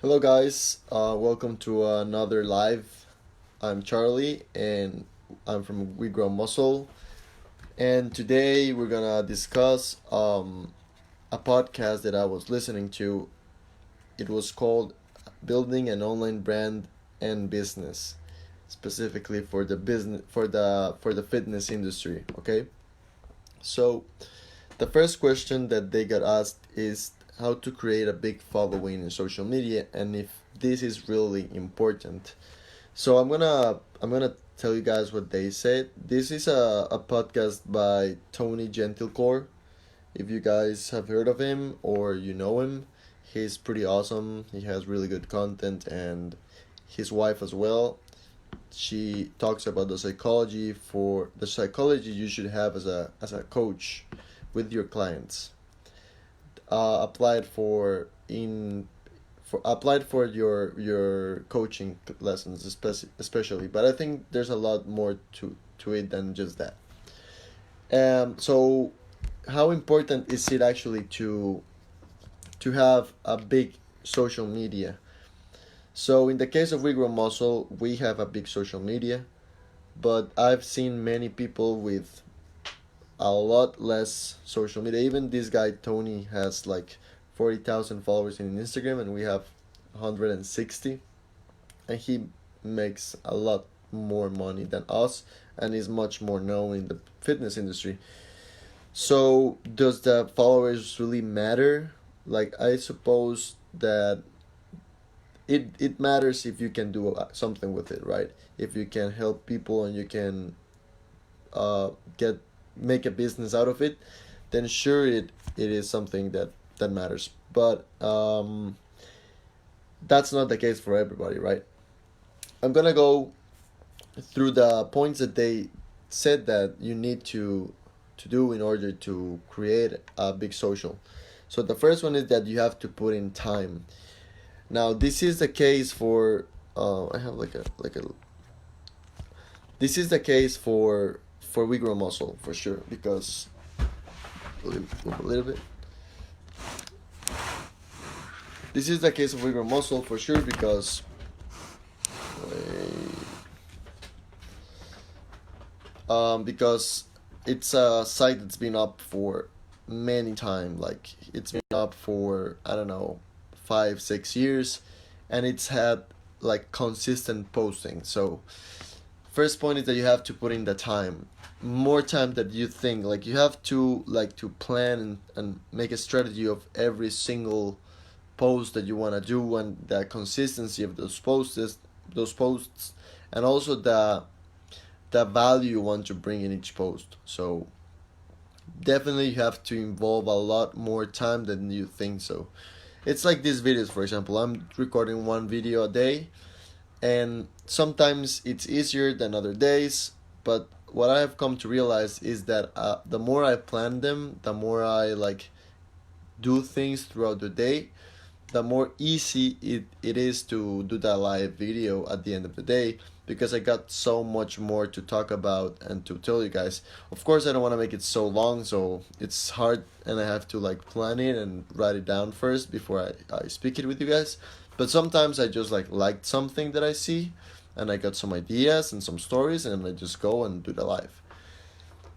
Hello, guys. Welcome to another live. I'm Charlie, and I'm from We Grow Muscle. And today we're gonna discuss a podcast that I was listening to. It was called "Building an Online Brand and Business," specifically for the business for the fitness industry. Okay, so the first question that they got asked is how to create a big following in social media and if this is really important. So I'm gonna tell you guys what they said. This is a podcast by Tony Gentilcore. If you guys have heard of him or you know him, he's pretty awesome. He has really good content, and his wife as well. She talks about the psychology you should have as a coach with your clients. Applied for your coaching lessons, especially. But I think there's a lot more to it than just that. So how important is it actually to have a big social media? So in the case of We Grow Muscle, we have a big social media, but I've seen many people with a lot less social media. Even this guy Tony has like 40,000 followers in Instagram, and we have 160, and he makes a lot more money than us and is much more known in the fitness industry. So does the followers really matter? Like, I suppose that it matters if you can do something with it, right? If you can help people and you can get make a business out of it, then sure, it is something that matters. But that's not the case for everybody, right? I'm gonna go through the points that they said that you need to do in order to create a big social. So the first one is that you have to put in time. Now this is the case for I have like a this is the case for We Grow Muscle for sure, because a little bit. This is the case of We Grow Muscle for sure because because it's a site that's been up for many time. Like, it's been up for, I don't know, 5 6 years, and it's had like consistent posting. So first point is that you have to put in the time, more time than you think. Like, you have to plan and make a strategy of every single post that you want to do, and the consistency of those posts, and also the value you want to bring in each post. So definitely you have to involve a lot more time than you think. So it's like these videos, for example. I'm recording one video a day, and sometimes it's easier than other days. But what I have come to realize is that the more I plan them, the more I like do things throughout the day, the more easy it is to do that live video at the end of the day, because I got so much more to talk about and to tell you guys. Of course, I don't want to make it so long, so it's hard, and I have to like plan it and write it down first before I speak it with you guys. But sometimes I just liked something that I see, and I got some ideas and some stories, and I just go and do the live.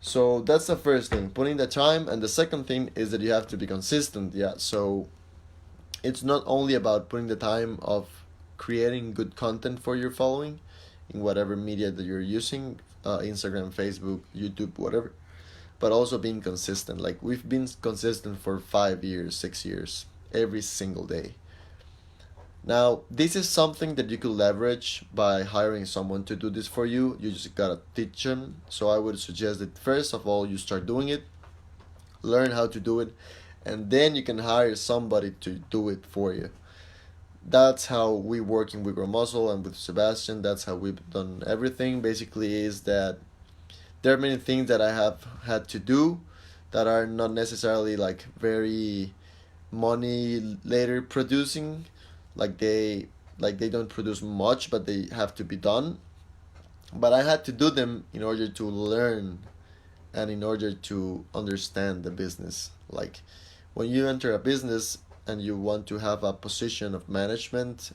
So that's the first thing, putting the time. And the second thing is that you have to be consistent. Yeah, so it's not only about putting the time of creating good content for your following in whatever media that you're using, Instagram, Facebook, YouTube, whatever, but also being consistent. Like, we've been consistent for 5 years, 6 years, every single day. Now, this is something that you could leverage by hiring someone to do this for you. You just gotta teach them. So I would suggest that first of all, you start doing it, learn how to do it, and then you can hire somebody to do it for you. That's how we work in We Grow Muscle, and with Sebastian, that's how we've done everything. Basically, is that there are many things that I have had to do that are not necessarily like very money later producing. Like they don't produce much, but they have to be done. But I had to do them in order to learn and in order to understand the business. Like, when you enter a business, and you want to have a position of management,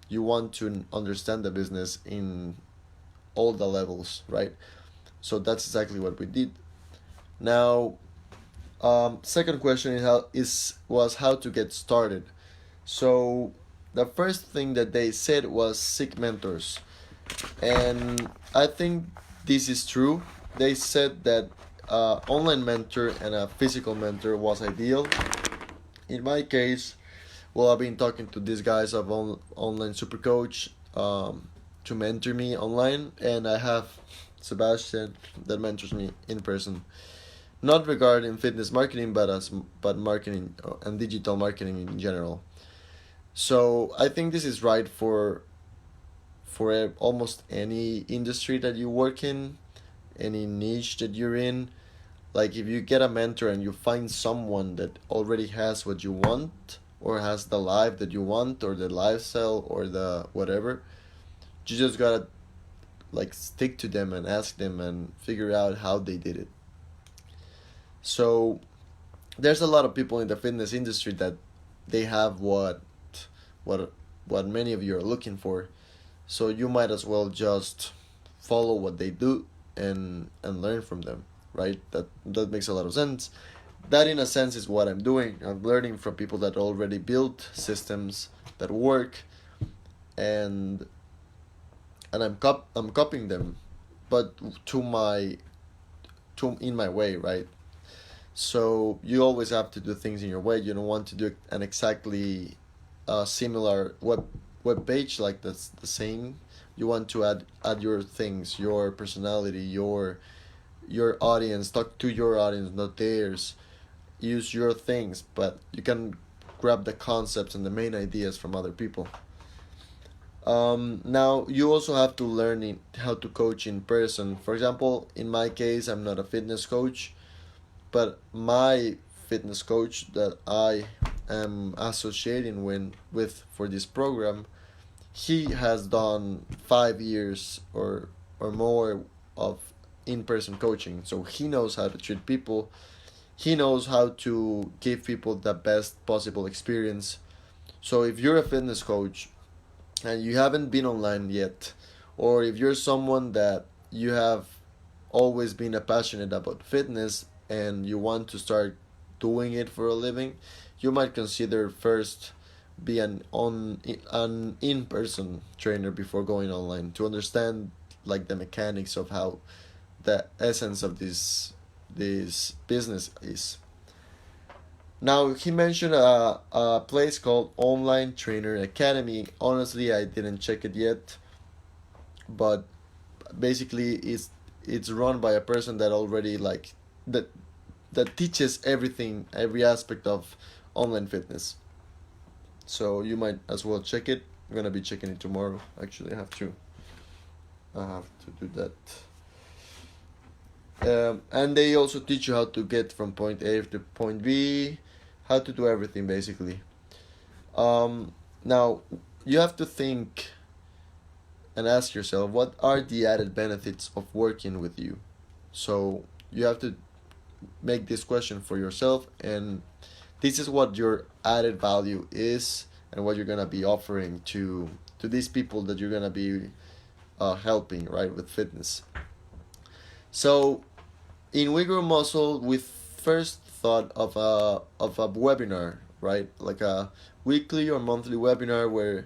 you want to understand the business in all the levels, right? So that's exactly what we did. Now, second question was how to get started. So the first thing that they said was seek mentors, and I think this is true. They said that online mentor and a physical mentor was ideal. In my case, well, I've been talking to these guys of online super coach to mentor me online, and I have Sebastian that mentors me in person. Not regarding fitness marketing, but marketing and digital marketing in general. So I think this is right for almost any industry that you work in, any niche that you're in. Like if you get a mentor and you find someone that already has what you want, or has the life that you want, or the lifestyle, or the whatever, you just gotta like stick to them and ask them and figure out how they did it. So there's a lot of people in the fitness industry that they have what what many of you are looking for. So you might as well just follow what they do and learn from them, right? That makes a lot of sense. That in a sense is what I'm doing. I'm learning from people that already built systems that work, and I'm copying them, but to in my way, right? So you always have to do things in your way. You don't want to do an exactly similar web page like that's the same. You want to add your things, your personality, your audience. Talk to your audience, not theirs. Use your things, but you can grab the concepts and the main ideas from other people. Now you also have to learn how to coach in person. For example, in my case, I'm not a fitness coach, but my fitness coach that I am associating with for this program, he has done 5 years or more of in-person coaching, so he knows how to treat people. He knows how to give people the best possible experience. So if you're a fitness coach and you haven't been online yet, or if you're someone that you have always been passionate about fitness and you want to start doing it for a living, you might consider first be an in-person trainer before going online to understand like the mechanics of how the essence of this business is. Now he mentioned a place called Online Trainer Academy. Honestly, I didn't check it yet, but basically it's run by a person that already like that teaches everything, every aspect of online fitness. So you might as well check it. I'm gonna be checking it tomorrow. Actually, I have to do that. And they also teach you how to get from point A to point B, how to do everything basically. Now you have to think and ask yourself, what are the added benefits of working with you? So you have to make this question for yourself, and this is what your added value is and what you're gonna be offering to these people that you're gonna be helping, right, with fitness. So in We Grow Muscle, we first thought of a webinar, right, like a weekly or monthly webinar where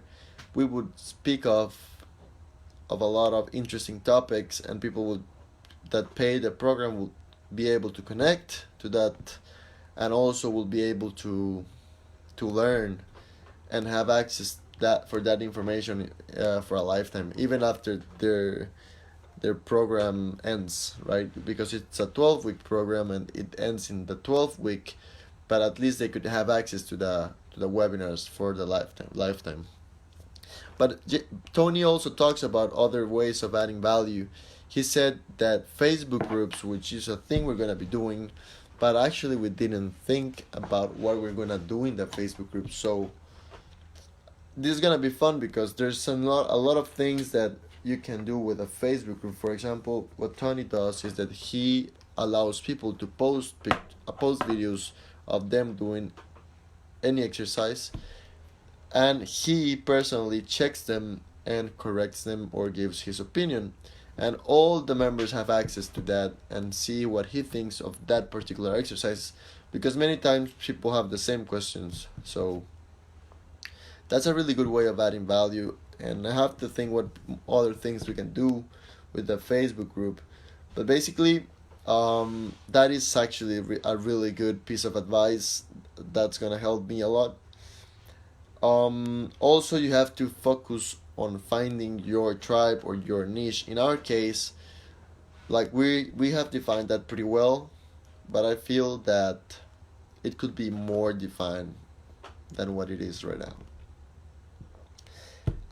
we would speak of a lot of interesting topics, and people would that pay the program would be able to connect to that, and also will be able to learn and have access that information for a lifetime, even after their program ends, right? Because it's a 12-week program and it ends in the 12th week, but at least they could have access to the webinars for the lifetime. But Tony also talks about other ways of adding value. He said that Facebook groups, which is a thing we're gonna be doing, but actually we didn't think about what we're gonna do in the Facebook group. So this is gonna be fun because there's a lot of things that you can do with a Facebook group. For example, what Tony does is that he allows people to post videos of them doing any exercise, and he personally checks them and corrects them or gives his opinion. And all the members have access to that and see what he thinks of that particular exercise, because many times people have the same questions. So that's a really good way of adding value. And I have to think what other things we can do with the Facebook group. But basically, that is actually a really good piece of advice that's gonna help me a lot. Also, you have to focus on finding your tribe or your niche. In our case, like we have defined that pretty well, but I feel that it could be more defined than what it is right now.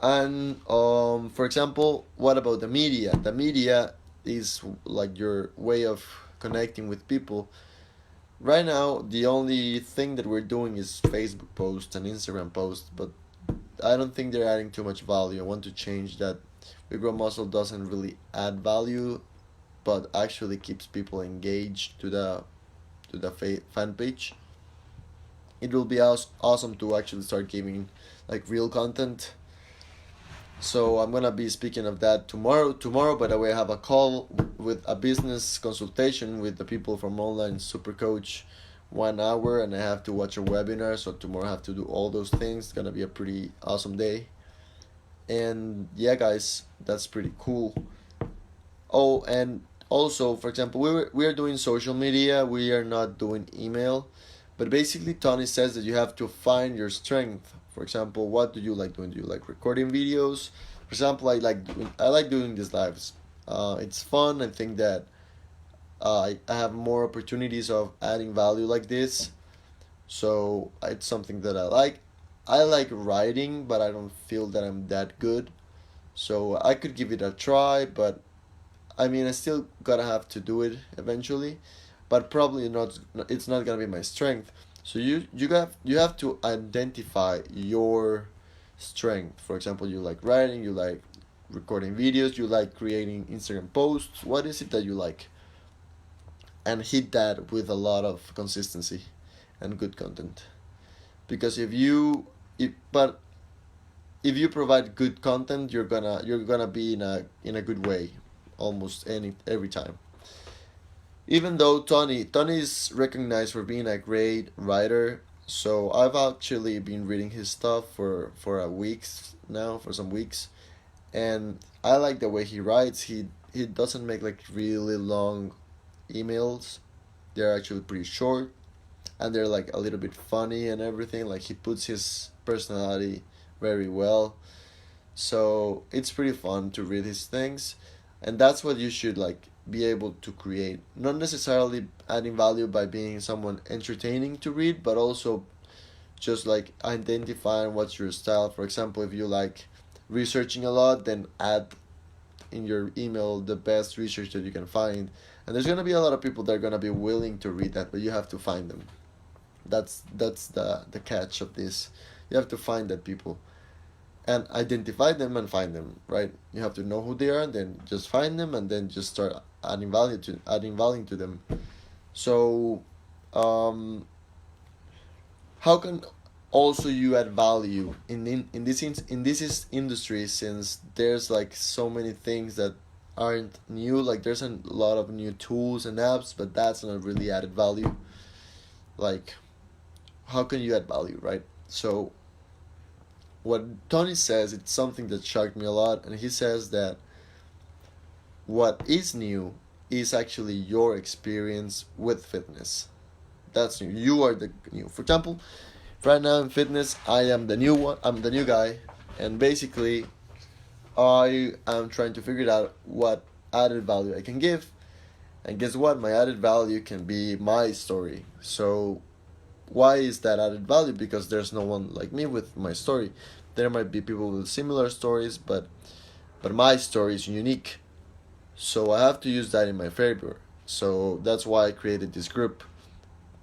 And for example, what about the media? The media is like your way of connecting with people. Right now, the only thing that we're doing is Facebook posts and Instagram posts, but I don't think they're adding too much value. I want to change that. We Grow Muscle doesn't really add value, but actually keeps people engaged to the fan page. It will be awesome to actually start giving like real content. So I'm gonna be speaking of that tomorrow. Tomorrow, by the way, I have a call with a business consultation with the people from Online Super Coach, 1 hour, and I have to watch a webinar. So tomorrow I have to do all those things. It's gonna be a pretty awesome day. And yeah, guys, that's pretty cool. Oh, and also, for example, we are doing social media. We are not doing email, but basically, Tony says that you have to find your strength. For example, what do you like doing? Do you like recording videos? For example, I like doing these lives. It's fun. I think that I have more opportunities of adding value like this. So it's something that I like. I like writing, but I don't feel that I'm that good. So I could give it a try, but I mean, I still gotta have to do it eventually, but probably not. It's not gonna be my strength. So you have to identify your strength. For example, you like writing, you like recording videos, you like creating Instagram posts. What is it that you like? And hit that with a lot of consistency and good content. Because but if you provide good content, you're gonna be in a good way, almost every time. Even though Tony is recognized for being a great writer, so I've actually been reading his stuff for a weeks now, for some weeks, and I like the way he writes. He doesn't make like really long emails. They're actually pretty short, and they're like a little bit funny and everything. Like he puts his personality very well. So it's pretty fun to read his things, and that's what you should like be able to create. Not necessarily adding value by being someone entertaining to read, but also just like identifying what's your style. For example, if you like researching a lot, then add in your email the best research that you can find. And there's gonna be a lot of people that are gonna be willing to read that, but you have to find them. That's the catch of this. You have to find that people and identify them and find them, right? You have to know who they are, then just find them, and then just start adding value to them. So um how can also you add value in this is industry, since there's like so many things that aren't new. Like there's a lot of new tools and apps, but that's not really added value. Like how can you add value, right? So what Tony says, it's something that shocked me a lot, and he says that what is new is actually your experience with fitness. That's new. You are the new. For example, right now in fitness, I am the new one. I'm the new guy, and basically, I am trying to figure out what added value I can give. And guess what? My added value can be my story. So why is that added value? Because there's no one like me with my story. There might be people with similar stories, but my story is unique. So I have to use that in my favor. So that's why I created this group.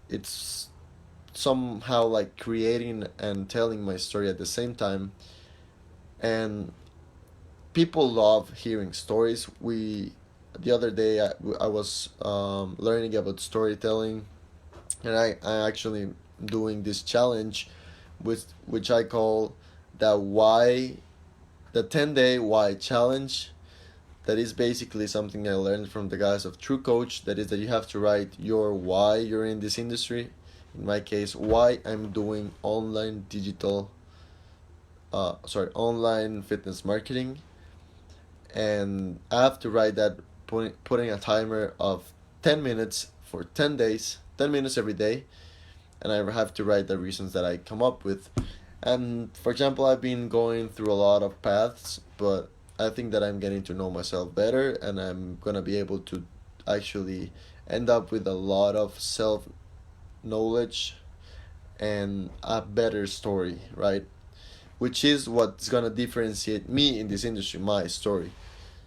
It's somehow like creating and telling my story at the same time. And people love hearing stories. The other day I was learning about storytelling, and I actually doing this challenge, which I call the why, the 10-day why challenge. That is basically something I learned from the guys of True Coach. That is that you have to write your why you're in this industry. In my case, why I'm doing online fitness marketing, and I have to write that, putting a timer of 10 minutes for 10 days, 10 minutes every day, and I have to write the reasons that I come up with. And for example, I've been going through a lot of paths, but I think that I'm getting to know myself better, and I'm gonna be able to actually end up with a lot of self knowledge and a better story, right? Which is what's gonna differentiate me in this industry, my story.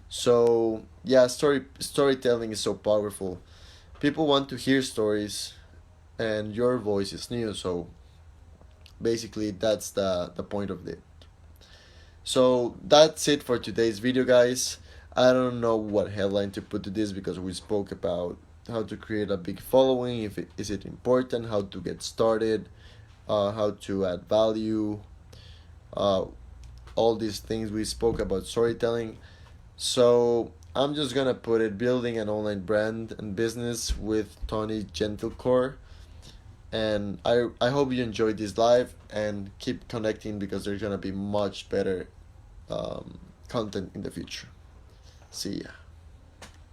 So yeah, storytelling is so powerful. People want to hear stories, and your voice is new. So basically, that's the point of it. So that's it for today's video, guys. I don't know what headline to put to this because we spoke about how to create a big following, if it is it important, how to get started, how to add value, uh, all these things we spoke about storytelling. So I'm just gonna put it, building an online brand and business with Tony Gentlecore. And I hope you enjoyed this live and keep connecting because there's gonna be much better content in the future. See ya.